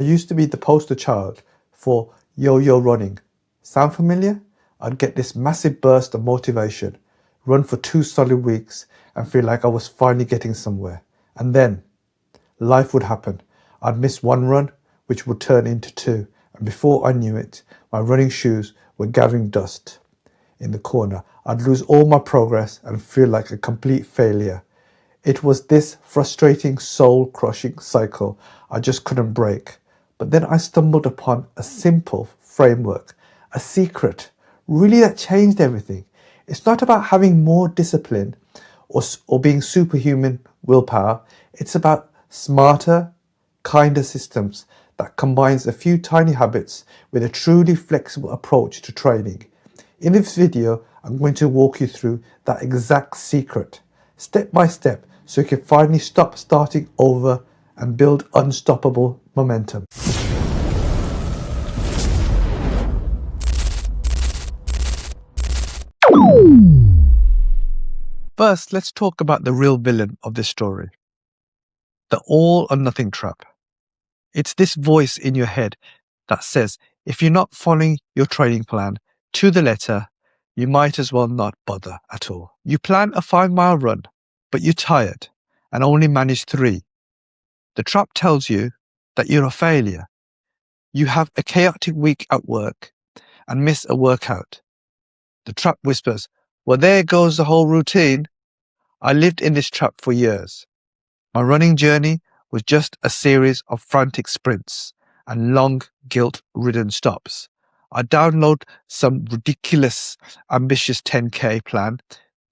I used to be the poster child for yo-yo running. Sound familiar? I'd get this massive burst of motivation, run for 2 solid weeks, and feel like I was finally getting somewhere. And then, life would happen. I'd miss one run, which would turn into 2, and before I knew it, my running shoes were gathering dust. In the corner, I'd lose all my progress and feel like a complete failure. It was this frustrating, soul-crushing cycle I just couldn't break. But then I stumbled upon a simple framework, a secret, really that changed everything. It's not about having more discipline or being superhuman willpower. It's about smarter, kinder systems that combines a few tiny habits with a truly flexible approach to training. In this video, I'm going to walk you through that exact secret, step by step, so you can finally stop starting over and build unstoppable momentum. First, let's talk about the real villain of this story, the all or nothing trap. It's this voice in your head that says, if you're not following your training plan to the letter, you might as well not bother at all. You plan a 5-mile run, but you're tired and only manage 3. The trap tells you that you're a failure. You have a chaotic week at work and miss a workout. The trap whispers, well, there goes the whole routine. I lived in this trap for years. My running journey was just a series of frantic sprints and long, guilt-ridden stops. I download some ridiculous, ambitious 10K plan,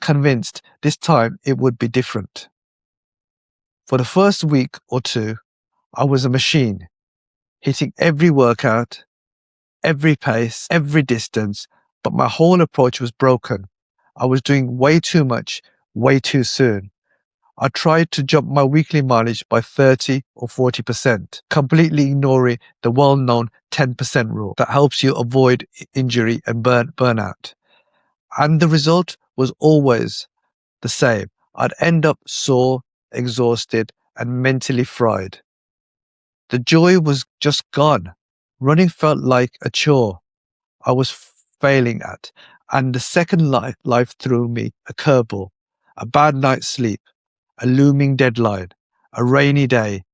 convinced this time it would be different. For the first week or 2, I was a machine, hitting every workout, every pace, every distance, but my whole approach was broken. I was doing way too much, way too soon. I tried to jump my weekly mileage by 30 or 40%, completely ignoring the well-known 10% rule that helps you avoid injury and burnout. And the result was always the same. I'd end up sore, exhausted, and mentally fried. The joy was just gone. Running felt like a chore I was failing at, and the second life threw me a curveball, a bad night's sleep, a looming deadline, a rainy day.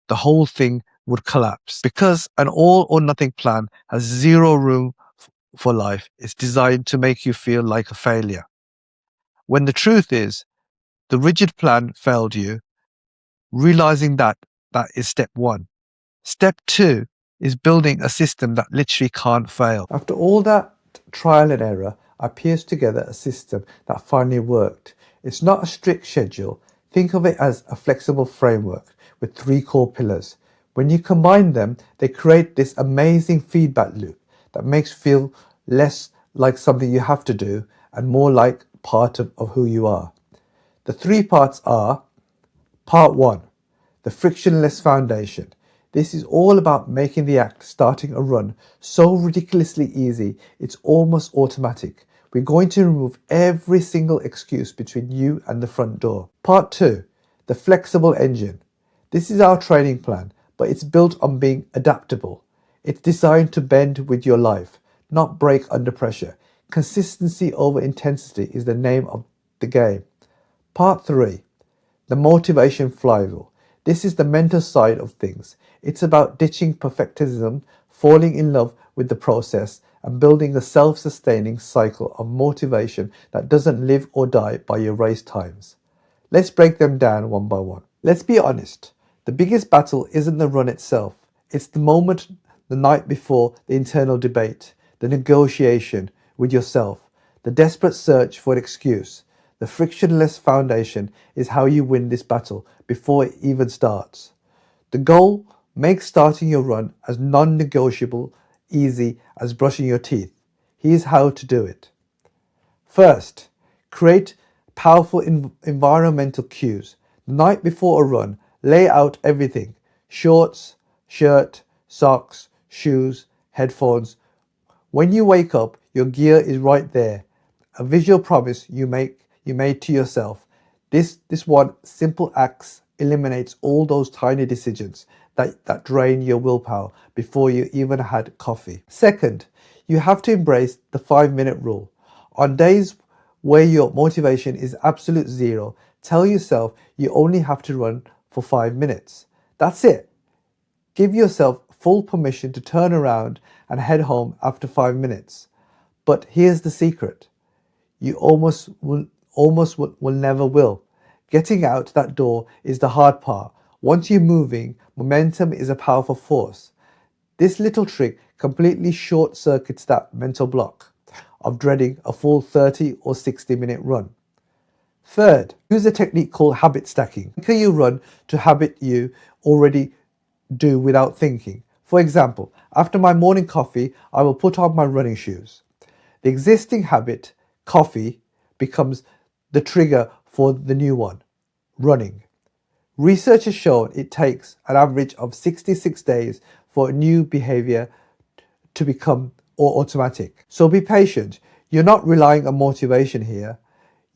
The whole thing would collapse. Because an all or nothing plan has zero room for life. It's designed to make you feel like a failure. When the truth is, the rigid plan failed you. Realizing that is step 1. Step 2 is building a system that literally can't fail. After all that trial and error, I pieced together a system that finally worked. It's not a strict schedule. Think of it as a flexible framework with 3 core pillars. When you combine them, they create this amazing feedback loop that makes you feel less like something you have to do and more like part of who you are. The 3 parts are: Part 1, the frictionless foundation. This is all about making the act starting a run so ridiculously easy, it's almost automatic. We're going to remove every single excuse between you and the front door. Part 2, the flexible engine. This is our training plan, but it's built on being adaptable. It's designed to bend with your life, not break under pressure. Consistency over intensity is the name of the game. Part 3, the motivation flywheel. This is the mental side of things. It's about ditching perfectionism, falling in love with the process, and building a self-sustaining cycle of motivation that doesn't live or die by your race times. Let's break them down one by one. Let's be honest. The biggest battle isn't the run itself. It's the moment, the night before, the internal debate, the negotiation with yourself, the desperate search for an excuse. The frictionless foundation is how you win this battle before it even starts. The goal: make starting your run as non-negotiable, easy as brushing your teeth. Here's how to do it. First, create powerful environmental cues. The night before a run, lay out everything: shorts, shirt, socks, shoes, headphones. When you wake up, your gear is right there. A visual promise you made to yourself. This one simple act eliminates all those tiny decisions that drain your willpower before you even had coffee. Second, you have to embrace the 5-minute rule. On days where your motivation is absolute zero, tell yourself you only have to run for 5 minutes. That's it. Give yourself full permission to turn around and head home after 5 minutes. But here's the secret. You almost will never will. Getting out that door is the hard part. Once you're moving, momentum is a powerful force. This little trick completely short circuits that mental block of dreading a full 30 or 60-minute run. Third, use a technique called habit stacking. Anchor your run to habit you already do without thinking. For example, after my morning coffee, I will put on my running shoes. The existing habit, coffee, becomes the trigger for the new one, running. Research has shown it takes an average of 66 days for a new behavior to become automatic. So be patient. You're not relying on motivation here.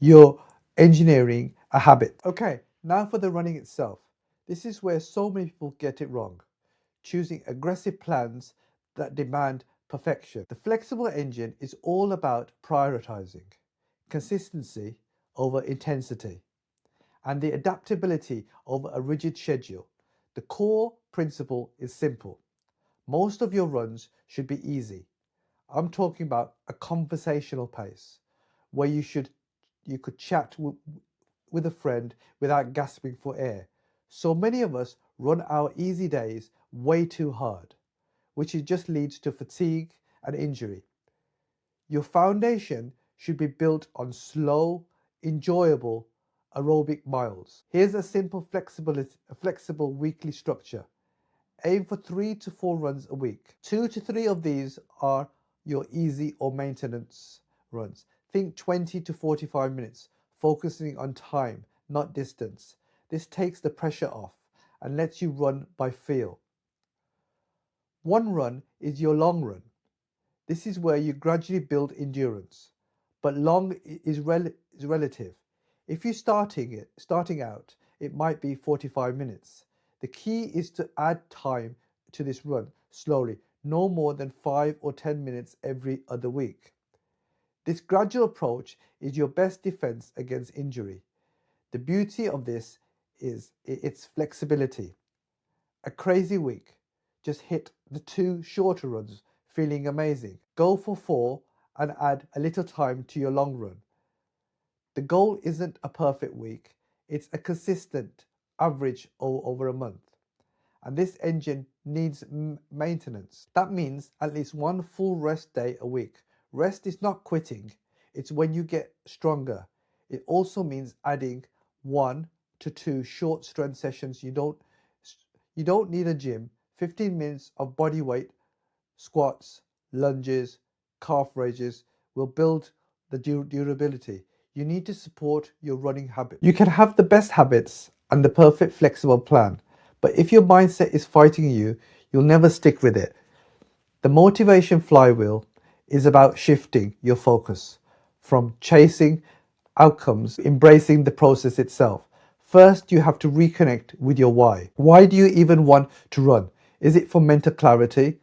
You're engineering a habit. Okay, now for the running itself. This is where so many people get it wrong, choosing aggressive plans that demand perfection. The flexible engine is all about prioritizing consistency over intensity and the adaptability over a rigid schedule. The core principle is simple. Most of your runs should be easy. I'm talking about a conversational pace where you could chat with a friend without gasping for air. So many of us run our easy days way too hard, which just leads to fatigue and injury. Your foundation should be built on slow, enjoyable aerobic miles. Here's a simple flexible weekly structure. Aim for 3 to 4 runs a week. 2 to 3 of these are your easy or maintenance runs. Think 20 to 45 minutes, focusing on time, not distance. This takes the pressure off and lets you run by feel. One run is your long run. This is where you gradually build endurance, but long is relative. If you're starting out, it might be 45 minutes. The key is to add time to this run slowly, no more than 5 or 10 minutes every other week. This gradual approach is your best defense against injury. The beauty of this is its flexibility. A crazy week, just hit the 2 shorter runs, feeling amazing. Go for 4 and add a little time to your long run. The goal isn't a perfect week, it's a consistent average over a month. And this engine needs maintenance. That means at least 1 full rest day a week. Rest is not quitting, it's when you get stronger. It also means adding 1 to 2 short strength sessions. You don't need a gym. 15 minutes of body weight, squats, lunges, calf raises will build the durability. You need to support your running habit. You can have the best habits and the perfect flexible plan, but if your mindset is fighting you, you'll never stick with it. The motivation flywheel is about shifting your focus from chasing outcomes, embracing the process itself. First, you have to reconnect with your why. Why do you even want to run? Is it for mental clarity,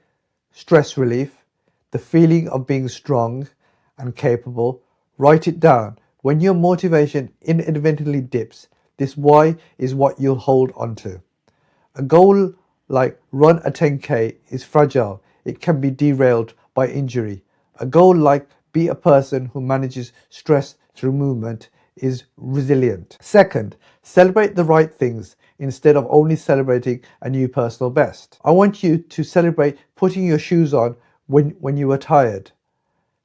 stress relief, the feeling of being strong and capable? Write it down. When your motivation inadvertently dips, this why is what you'll hold onto. A goal like run a 10K is fragile. It can be derailed by injury. A goal like be a person who manages stress through movement is resilient. Second, celebrate the right things instead of only celebrating a new personal best. I want you to celebrate putting your shoes on when you are tired.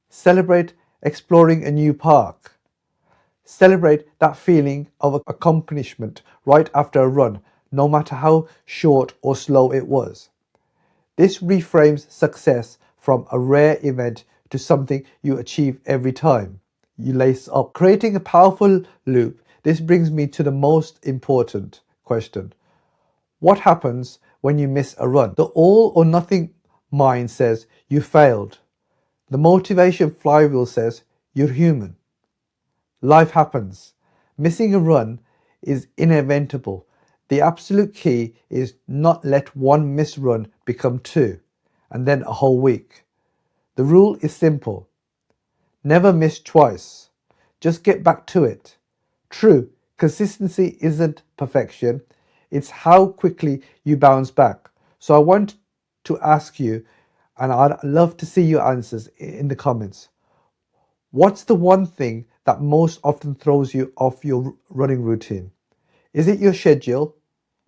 Celebrate exploring a new park. Celebrate that feeling of accomplishment right after a run, no matter how short or slow it was. This reframes success from a rare event to something you achieve every time you lace up. Creating a powerful loop, this brings me to the most important question. What happens when you miss a run? The all or nothing mind says you failed. The motivation flywheel says you're human. Life happens. Missing a run is inevitable. The absolute key is not let one missed run become two, and then a whole week. The rule is simple. Never miss twice. Just get back to it. True, consistency isn't perfection. It's how quickly you bounce back. So I want to ask you, and I'd love to see your answers in the comments. What's the one thing that most often throws you off your running routine? Is it your schedule,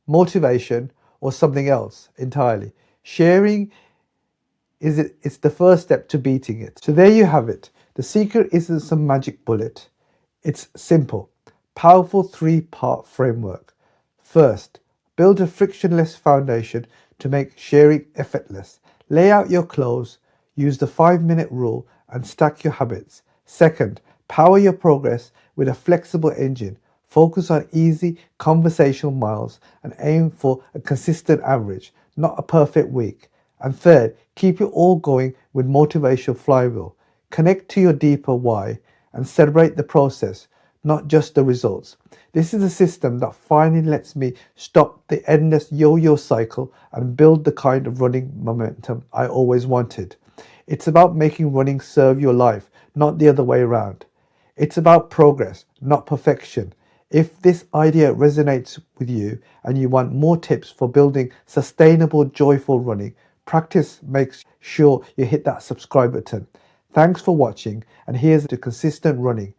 motivation, or something else entirely? Sharing it's the first step to beating it. So there you have it. The secret isn't some magic bullet. It's simple, powerful three-part framework. First, build a frictionless foundation to make sharing effortless. Lay out your clothes, use the 5-minute rule, and stack your habits. Second, power your progress with a flexible engine. Focus on easy conversational miles and aim for a consistent average, not a perfect week. And third, keep it all going with motivational flywheel. Connect to your deeper why and celebrate the process, not just the results. This is a system that finally lets me stop the endless yo-yo cycle and build the kind of running momentum I always wanted. It's about making running serve your life, not the other way around. It's about progress, not perfection. If this idea resonates with you and you want more tips for building sustainable, joyful running, practice makes sure you hit that subscribe button. Thanks for watching, and here's to consistent running.